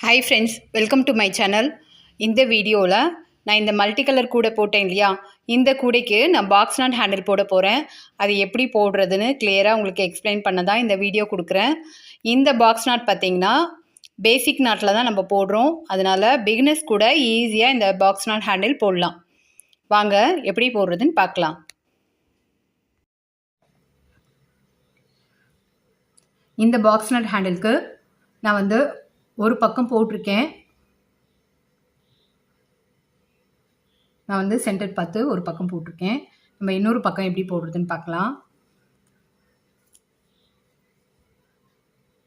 Hi friends, welcome to my channel. இந்த வீடியோவில் நான் இந்த மல்டி கலர் கூடை போட்டேன் இல்லையா, இந்த கூடைக்கு நான் பாக்ஸ் நாட் ஹேண்டில் போட போகிறேன். அது எப்படி போடுறதுன்னு கிளியராக உங்களுக்கு எக்ஸ்பிளைன் பண்ண தான் இந்த வீடியோ கொடுக்குறேன். இந்த பாக்ஸ் நாட் பார்த்திங்கன்னா பேசிக் நாட்டில் தான் நம்ம போடுறோம். அதனால் பிகினர்ஸ் கூட ஈஸியாக இந்த பாக்ஸ் நாட் ஹேண்டில் போடலாம். வாங்க எப்படி போடுறதுன்னு பார்க்கலாம். இந்த பாக்ஸ் நாட் ஹேண்டிலுக்கு நான் வந்து ஒரு பக்கம் போட்டிருக்கேன். நான் வந்து சென்டர் பார்த்து ஒரு பக்கம் போட்டிருக்கேன். நம்ம இன்னொரு பக்கம் எப்படி போடுறதுன்னு பார்க்கலாம்.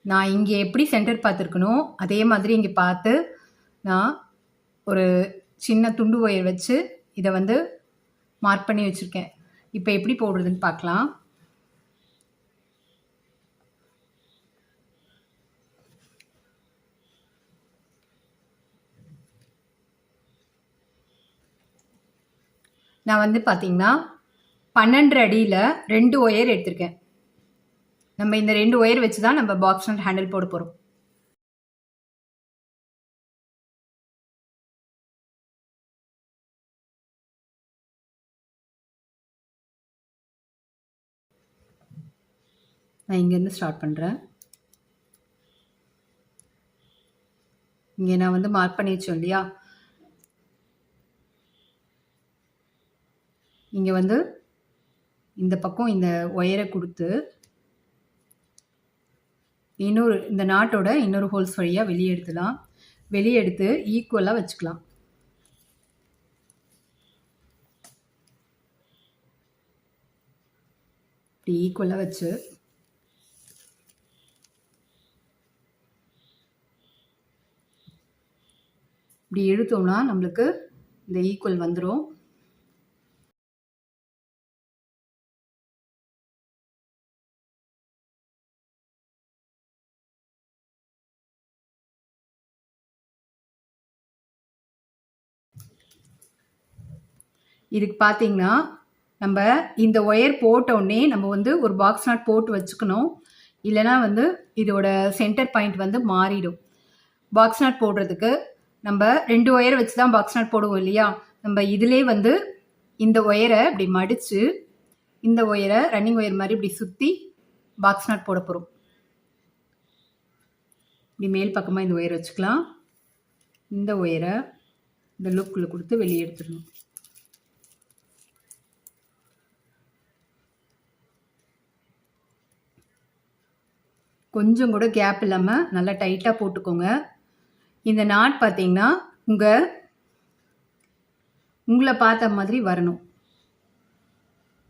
நான் இங்கே எப்படி சென்டர் பார்த்துருக்கணும் அதே மாதிரி இங்கே பார்த்து நான் ஒரு சின்ன துண்டு ஒயர் வச்சு இதை வந்து மார்க் பண்ணி வச்சுருக்கேன். இப்போ எப்படி போடுறதுன்னு பார்க்கலாம். நான் வந்து பார்த்திங்கன்னா 12 அடியில் 2 ஒயர் எடுத்திருக்கேன். நம்ம இந்த 2 ஒயர் வச்சு தான் நம்ம பாக்ஸ் நாட் ஹேண்டில் போட போகிறோம். நான் இங்கேருந்து ஸ்டார்ட் பண்ணுறேன். இங்கே நான் வந்து மார்க் பண்ணி வச்சோம் இல்லையா, இங்கே வந்து இந்த பக்கம் இந்த ஒயரை கொடுத்து இந்த நாட்டோட இன்னொரு ஹோல்ஸ் வழியாக வெளியே எடுத்துலாம். வெளியே எடுத்து ஈக்குவலாக வச்சுக்கலாம். இப்படி ஈக்குவலாக வச்சு இப்படி இழுத்தோம்னா நம்மளுக்கு இந்த ஈக்குவல் வந்துடும். இதுக்கு பார்த்தீங்கன்னா நம்ம இந்த ஒயர் போட்டோடனே நம்ம வந்து ஒரு பாக்ஸ் நாட் போட்டு வச்சுக்கணும். இல்லைனா வந்து இதோட சென்டர் பாயிண்ட் வந்து மாறிடும். பாக்ஸ் நாட் போடுறதுக்கு நம்ம 2 ஒயரை வச்சு தான் பாக்ஸ் நாட் போடுவோம் இல்லையா, நம்ம இதிலே வந்து இந்த ஒயரை இப்படி மடித்து இந்த ஒயரை ரன்னிங் ஒயர் மாதிரி இப்படி சுற்றி பாக்ஸ் நாட் போட போகிறோம். இப்படி மேல் பக்கமாக இந்த ஒயரை வச்சுக்கலாம். இந்த ஒயரை இந்த லூப்புக்குள்ளே கொடுத்து வெளியே எடுத்துடணும். கொஞ்சம் கூட கேப் இல்லாமல் நல்லா டைட்டாக போட்டுக்கோங்க. இந்த நாட் பார்த்தீங்கன்னா உங்களை பார்த்த மாதிரி வரணும்.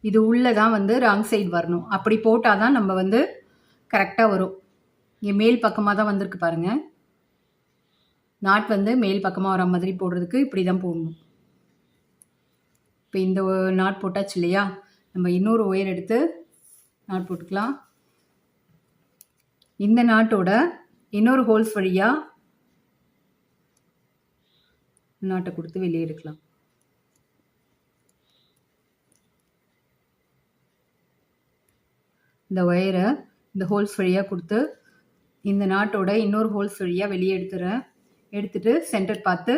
இது உள்ளே தான் வந்து ராங் சைடு வரணும். அப்படி போட்டால் தான் நம்ம வந்து கரெக்டாக வரும். இங்கே மேல் பக்கமாக தான் வந்திருக்கு பாருங்கள். நாட் வந்து மேல் பக்கமாக வர மாதிரி போடுறதுக்கு இப்படி தான் போடணும். இப்போ இந்த நாட் போட்டாச்சு இல்லையா, நம்ம இன்னொரு ஒயர் எடுத்து நாட் போட்டுக்கலாம். இந்த நாட்டோட இன்னொரு ஹோல்ஸ் வழியாக நாட்டை கொடுத்து வெளியே எடுக்கலாம். இந்த ஒயரை இந்த ஹோல்ஸ் வழியாக கொடுத்து இந்த நாட்டோட இன்னொரு ஹோல்ஸ் வழியாக வெளியே எடுத்துட்டு சென்டர் பார்த்து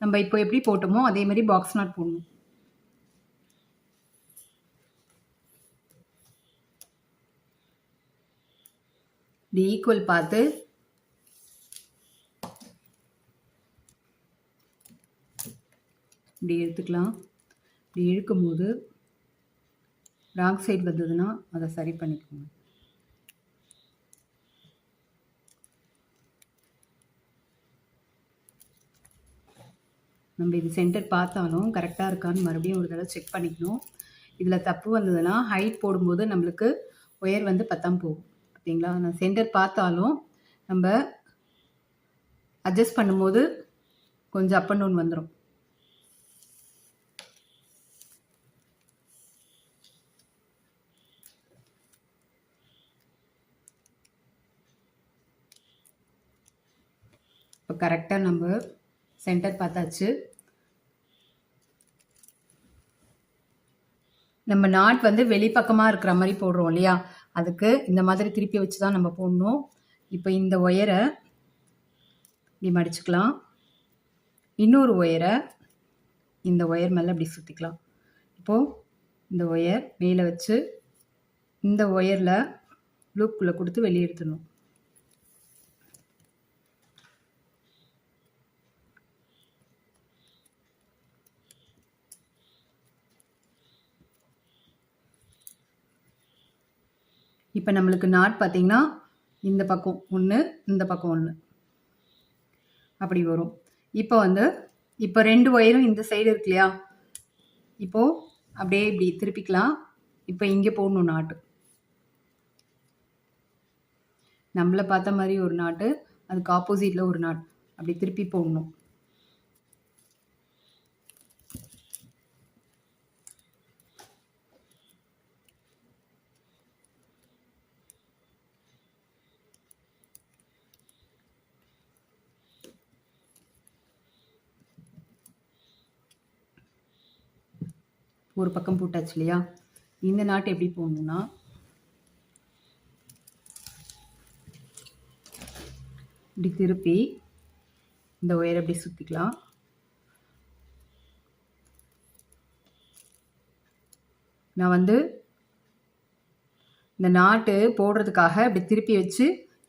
நம்ம இப்போ எப்படி போட்டோமோ அதே மாதிரி பாக்ஸ் நாட் போடணும். இப்படி ஈக்குவல் பார்த்து இப்படி எடுத்துக்கலாம். இப்படி இழுக்கும்போது ராங் சைடு வந்ததுன்னா அதை சரி பண்ணிக்கோங்க. நம்ம இது சென்டர் பார்த்தாலும் கரெக்டாக இருக்கான்னு மறுபடியும் ஒரு தடவை செக் பண்ணிக்கணும். இதில் தப்பு வந்ததுன்னா ஹைட் போடும்போது நம்மளுக்கு ஒயர் வந்து பத்தாம போகும். பார்த்தீங்களா, நான் சென்டர் பார்த்தாலும் நம்ம அட்ஜஸ்ட் பண்ணும்போது கொஞ்சம் அப் அண்ட் டவுன் வந்துடும். இப்போ கரெக்டாக நம்ம சென்டர் பார்த்தாச்சு. நம்ம நாட் வந்து வெளிப்பக்கமாக இருக்கிற மாதிரி போடுறோம் இல்லையா, அதுக்கு இந்த மாதிரி திருப்பி வச்சு தான் நம்ம போடணும். இப்போ இந்த ஒயரை இப்படி மடிச்சுக்கலாம். இன்னொரு ஒயரை இந்த ஒயர் மேலே இப்படி சுற்றிக்கலாம். இப்போது இந்த ஒயர் மேலே வச்சு இந்த ஒயரில் லூப்புக்குள்ளே கொடுத்து வெளியே எடுத்துடணும். இப்போ நம்மளுக்கு நாட் பார்த்திங்கன்னா இந்த பக்கம் ஒன்று, இந்த பக்கம் ஒன்று அப்படி வரும். இப்போ இப்போ 2 ஒயரும் இந்த சைடு இருக்கு இல்லையா, இப்போது அப்படியே இப்படி திருப்பிக்கலாம். இப்போ இங்கே போடணும் நாட்டு. நம்மளை பார்த்த மாதிரி ஒரு நாட்டு, அதுக்கு ஆப்போசிட்டில் ஒரு நாட் அப்படி திருப்பி போடணும். ஒரு பக்கம் போட்டாச்சு இல்லையா, இந்த நாட்டு எப்படி போடணும்னா இப்படி திருப்பி இந்த ஒயரை அப்படி சுற்றிக்கலாம். நான் இந்த நாட்டு போடுறதுக்காக இப்படி திருப்பி வச்சு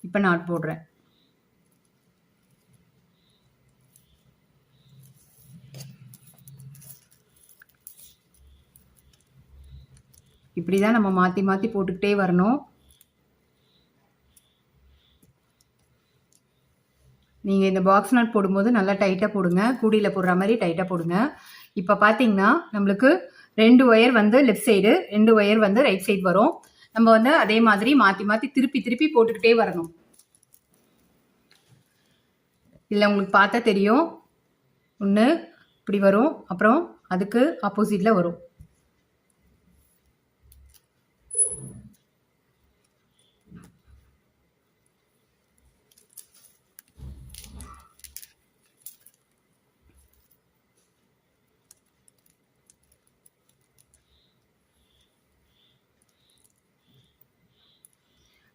இப்போ நாட் போடுறேன். இப்படி தான் நம்ம மாற்றி மாற்றி போட்டுக்கிட்டே வரணும். நீங்கள் இந்த பாக்ஸ் நாட் போடும்போது நல்லா டைட்டாக போடுங்க, கூடியில் போடுற மாதிரி டைட்டாக போடுங்க. இப்போ பார்த்தீங்கன்னா நம்மளுக்கு 2 wire left side, 2 wire right side வரும். நம்ம அதே மாதிரி மாற்றி மாற்றி திருப்பி திருப்பி போட்டுக்கிட்டே வரணும். இல்லை உங்களுக்கு பார்த்தா தெரியும், ஒன்று இப்படி வரும், அப்புறம் அதுக்கு ஆப்போசிட்டில் வரும்.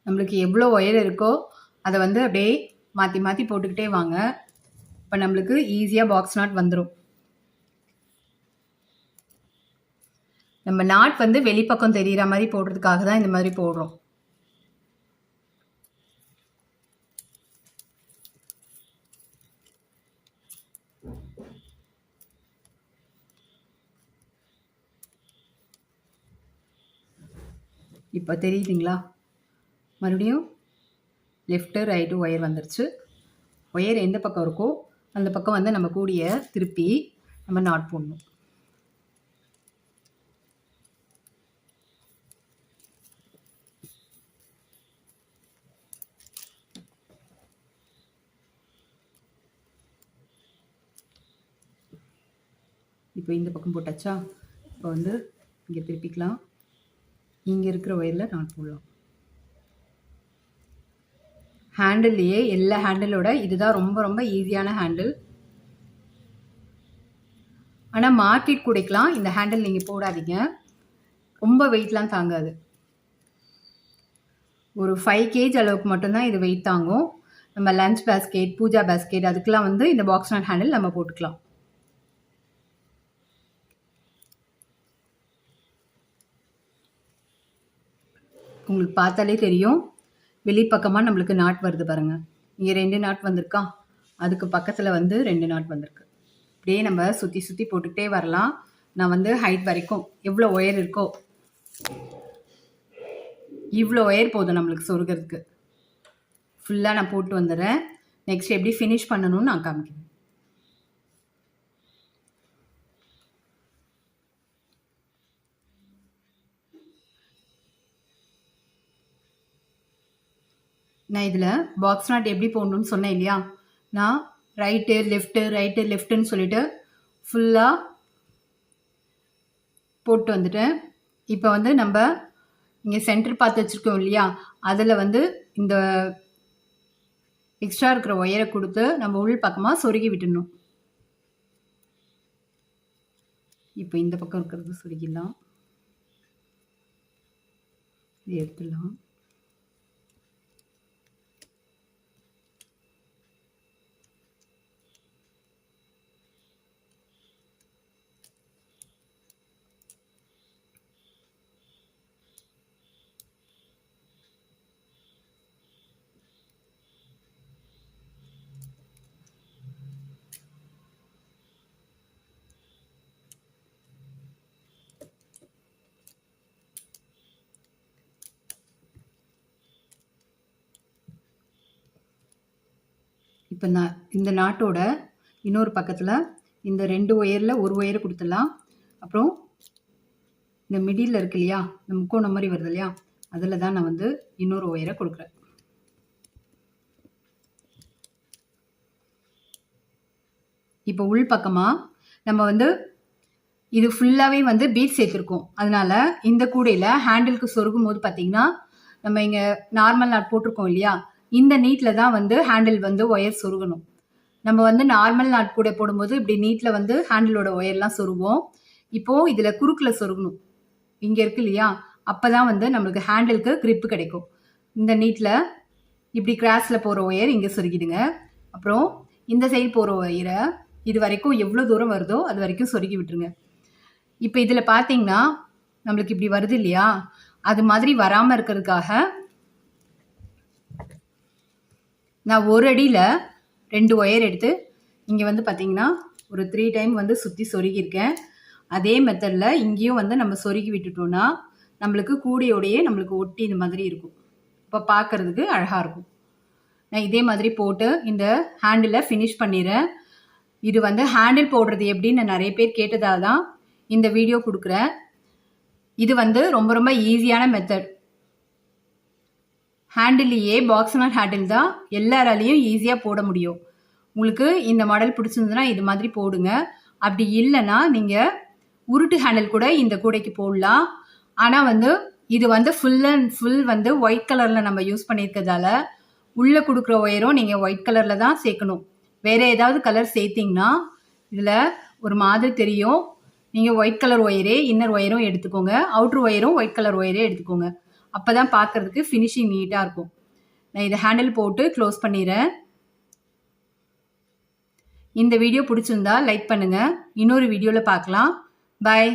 நம்மளுக்கு எவ்வளோ ஒயர் இருக்கோ அதை அப்படியே மாற்றி மாற்றி போட்டுக்கிட்டே வாங்க. இப்போ நம்மளுக்கு ஈஸியாக பாக்ஸ் நாட் வந்துடும். நம்ம நாட் வெளிப்பக்கம் தெரிகிற மாதிரி போடுறதுக்காக தான் இந்த மாதிரி போடுறோம். இப்போ தெரியுதுங்களா, மறுபடியும் லெஃப்ட்டு ரைட்டு ஒயர் வந்துருச்சு. ஒயர் எந்த பக்கம் இருக்கோ அந்த பக்கம் நம்ம கூடிய திருப்பி நம்ம நாட் போடணும். இப்போ இந்த பக்கம் போட்டாச்சா, இப்போ இங்கே திருப்பிக்கலாம். இங்கே இருக்கிற ஒயரில் நாட் போடலாம். ஹேண்டில்லையே எல்லா ஹேண்டிலோட இதுதான் ரொம்ப ரொம்ப ஈஸியான ஹேண்டில். ஆனால் மார்க்கெட் குடைக்கலாம் இந்த ஹேண்டில் நீங்கள் போடாதீங்க, ரொம்ப வெயிட்லாம் தாங்காது. ஒரு 5 kg அளவுக்கு மட்டும்தான் இது வெயிட் தாங்கும். நம்ம லஞ்ச் பேஸ்கெட், பூஜா பேஸ்கெட் அதுக்கெலாம் இந்த பாக்ஸ் நாட் ஹேண்டில் நம்ம போட்டுக்கலாம். உங்களுக்கு பார்த்தாலே தெரியும், வெளிப்பக்கமாக நம்மளுக்கு நாட் வருது பாருங்கள். இங்கே 2 நாட் வந்திருக்கா, அதுக்கு பக்கத்தில் 2 நாட் வந்திருக்கு. இப்படியே நம்ம சுற்றி சுற்றி போட்டுக்கிட்டே வரலாம். நான் ஹைட் வரைக்கும் எவ்வளோ ஒயர் இருக்கோ இவ்வளோ ஒயர் போதும் நம்மளுக்கு சொருகிறதுக்கு. ஃபுல்லாக நான் போட்டு வந்துடுறேன். நெக்ஸ்ட் எப்படி ஃபினிஷ் பண்ணணும்னு நான் காமிக்கிறேன். நான் இதில் பாக்ஸ் நாட் எப்படி போடணும்னு சொன்னேன் இல்லையா, நான் ரைட்டு லெஃப்ட்டுன்னு சொல்லிட்டு ஃபுல்லாக போட்டு வந்துட்டேன். இப்போ நம்ம இங்கே சென்டர் பார்த்து வச்சுருக்கோம் இல்லையா, அதில் இந்த எக்ஸ்ட்ரா இருக்கிற ஒயரை கொடுத்து நம்ம உள் பக்கமாக சொருகி விட்டுடணும். இப்போ இந்த பக்கம் இருக்கிறது சொருகிடலாம், இது எடுத்துடலாம். இப்போ நான் இந்த நாட்டோட இன்னொரு பக்கத்தில் இந்த 2 ஒயரில் ஒரு ஒயரை கொடுத்துடலாம். அப்புறம் இந்த மிடில் இருக்கு இல்லையா, இந்த முக்கோணம் மாதிரி வருது இல்லையா, அதில் தான் நான் வந்து இன்னொரு ஒயரை கொடுக்குறேன். இப்போ உள் பக்கமாக நம்ம வந்து இது ஃபுல்லாகவே வந்து பீட் சேர்த்துருக்கோம். அதனால இந்த கூடையில் ஹேண்டிலுக்கு சொருகும் போது பார்த்தீங்கன்னா நம்ம இங்கே நார்மல் நாட் போட்டிருக்கோம் இல்லையா, இந்த நீட்டில் தான் வந்து ஹேண்டில் வந்து ஒயர் சொருகணும். நம்ம வந்து நார்மல் நாட் கூட போடும்போது இப்படி நீட்டில் வந்து ஹேண்டிலோட ஒயர்லாம் சொருவோம். இப்போது இதில் குறுக்கில் சொருகணும், இங்கே இருக்கு இல்லையா, அப்போ தான் வந்து நம்மளுக்கு ஹேண்டிலுக்கு கிரிப்பு கிடைக்கும். இந்த நீட்டில் இப்படி கிராஸில் போகிற ஒயர் இங்கே சொருகிடுங்க. அப்புறம் இந்த சைடு போகிற ஒயரை இது வரைக்கும் எவ்வளோ தூரம் வருதோ அது வரைக்கும் சொருகி விட்டுருங்க. இப்போ இதில் பார்த்தீங்கன்னா நம்மளுக்கு இப்படி வருது இல்லையா, அது மாதிரி வராமல் இருக்கிறதுக்காக நான் ஒரு அடியில் 2 ஒயர் எடுத்து இங்கே வந்து பார்த்தீங்கன்னா ஒரு 3 டைம் வந்து சுற்றி சொருகியிருக்கேன். அதே மெத்தடில் இங்கேயும் வந்து நம்ம சொருகி விட்டுட்டோம்னா நம்மளுக்கு கூடையோடையே நம்மளுக்கு ஒட்டி இந்த மாதிரி இருக்கும். இப்போ பார்க்குறதுக்கு அழகாக இருக்கும். நான் இதே மாதிரி போட்டு இந்த ஹேண்டிலை ஃபினிஷ் பண்ணிடுறேன். இது வந்து ஹேண்டில் போடுறது எப்படின்னு நிறைய பேர் கேட்டதால தான் இந்த வீடியோ கொடுக்குறேன். இது வந்து ரொம்ப ரொம்ப ஈஸியான மெத்தட். ஹேண்டில்லையே பாக்ஸ் நாட் ஹேண்டில் தான் எல்லாராலையும் ஈஸியாக போட முடியும். உங்களுக்கு இந்த மாடல் பிடிச்சிருந்ததுன்னா இது மாதிரி போடுங்க. அப்படி இல்லைன்னா நீங்கள் உருட்டு ஹேண்டில் கூட இந்த கூடைக்கு போடலாம். ஆனால் வந்து இது வந்து ஃபுல் அண்ட் ஃபுல் வந்து ஒயிட் கலரில் நம்ம யூஸ் பண்ணியிருக்கிறதால உள்ளே கொடுக்குற ஒயரும் நீங்கள் ஒயிட் கலரில் தான் சேர்க்கணும். வேறு ஏதாவது கலர் சேர்த்திங்கன்னா இதில் ஒரு மாதிரி தெரியும். நீங்கள் ஒயிட் கலர் ஒயரே இன்னர் ஒயரும் எடுத்துக்கோங்க, அவுட்ரு ஒயரும் ஒயிட் கலர் ஒயரே எடுத்துக்கோங்க. அப்போ தான் பார்க்குறதுக்கு ஃபினிஷிங் நீட்டாக இருக்கும். நான் இதை ஹேண்டில் போட்டு க்ளோஸ் பண்ணிடுறேன். இந்த வீடியோ பிடிச்சிருந்தா லைக் பண்ணுங்கள். இன்னொரு வீடியோவில் பார்க்கலாம். பாய்.